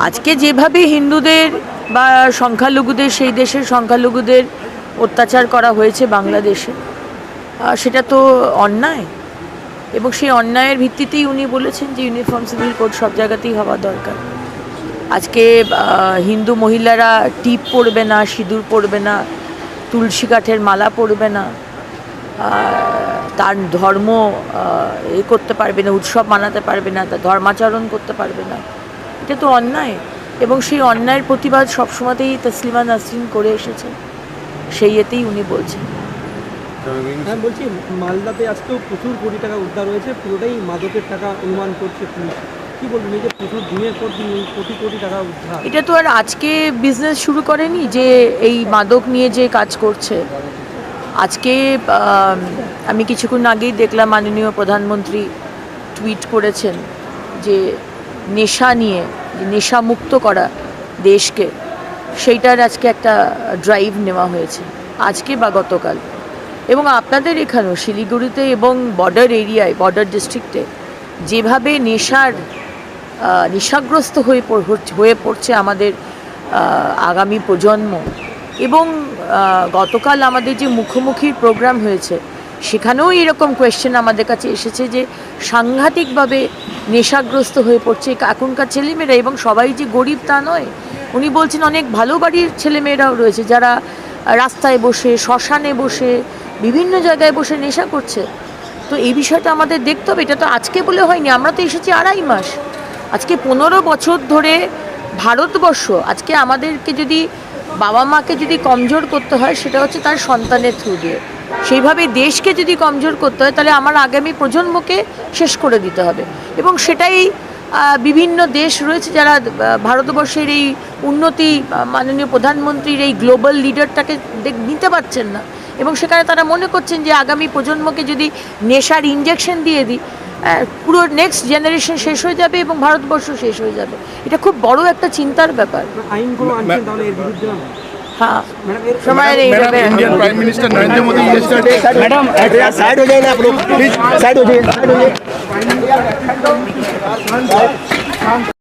আজকে যেভাবে হিন্দুদের বা সংখ্যালঘুদের সেই দেশের সংখ্যালঘুদের অত্যাচার করা হয়েছে বাংলাদেশে, সেটা তো অন্যায়। এবং সেই অন্যায়ের ভিত্তিতেই উনি বলেছেন যে ইউনিফর্ম সিভিল কোড সব জায়গাতেই হওয়া দরকার। আজকে হিন্দু মহিলারা টিপ পরবে না, সিঁদুর পরবে না, তুলসী কাঠের মালা পরবে না, তার ধর্ম করতে পারবে না, উৎসব মানাতে পারবে না, তার ধর্মাচরণ করতে পারবে না, এটা তো অন্যায়। এবং সেই অন্যায়ের প্রতিবাদ সবসময়তেই তসলিমা নাসরিন করে এসেছে, সেই এতেই উনি বলছেন। হ্যাঁ, বলছি মালদাতে আজকেও প্রচুর কোটি টাকা উদ্ধার হয়েছে, পুরোটাই মাদকের টাকা অনুমান করছে পুলিশ। কি বলবেন, এই যে প্রচুর দিনের পর দিন কোটি কোটি টাকা উদ্ধার, এটা তো আর আজকে বিজনেস শুরু করেনি যে এই মাদক নিয়ে যে কাজ করছে। আজকে আমি কিছুক্ষণ আগেই দেখলাম মাননীয় প্রধানমন্ত্রী টুইট করেছেন যে নেশা নিয়ে, নেশামুক্ত করা দেশকে, সেইটার আজকে একটা ড্রাইভ নেওয়া হয়েছে আজকে বা গতকাল। এবং আপনাদের এখানেও শিলিগুড়িতে এবং বর্ডার এরিয়ায়, বর্ডার ডিস্ট্রিক্টে যেভাবে নেশাগ্রস্ত হয়ে পড়ছে আমাদের আগামী প্রজন্ম, এবং গতকাল আমাদের যে মুখোমুখির প্রোগ্রাম হয়েছে সেখানেও এরকম কোয়েশ্চেন আমাদের কাছে এসেছে যে সাংঘাতিকভাবে নেশাগ্রস্ত হয়ে পড়ছে এখনকার ছেলেমেয়েরা। এবং সবাই যে গরিব তা নয়, উনি বলছেন অনেক ভালো বাড়ির ছেলেমেয়েরাও রয়েছে যারা রাস্তায় বসে, শ্মশানে বসে, বিভিন্ন জায়গায় বসে নেশা করছে। তো এই বিষয়টা আমাদের দেখতে হবে। এটা তো আজকে বলে হয়নি, আমরা তো এসেছি 2.5 মাস। আজকে 15 বছর ধরে ভারতবর্ষ, আজকে আমাদেরকে যদি বাবা মাকে যদি কমজোর করতে হয় সেটা হচ্ছে তার সন্তানের থ্রু দিয়ে, সেইভাবে দেশকে যদি কমজোর করতে হয় তাহলে আমার আগামী প্রজন্মকে শেষ করে দিতে হবে। এবং সেটাই বিভিন্ন দেশ রয়েছে যারা ভারতবর্ষের এই উন্নতি, মাননীয় প্রধানমন্ত্রীর এই গ্লোবাল লিডারটাকে নিতে পারছেন না। এবং সেখানে তারা মনে করছেন যে আগামী প্রজন্মকে যদি নেশার ইনজেকশন দিয়ে দিই, পুরো নেক্সট জেনারেশন শেষ হয়ে যাবে এবং ভারতবর্ষ শেষ হয়ে যাবে। এটা খুব বড় একটা চিন্তার ব্যাপার। আইনগুলো আনছেন তাহলে এর বিরুদ্ধে? हाँ, Indian prime minister Narendra Modi madam side हो जाइए आप लोग, प्लीज साइड हो जाइए।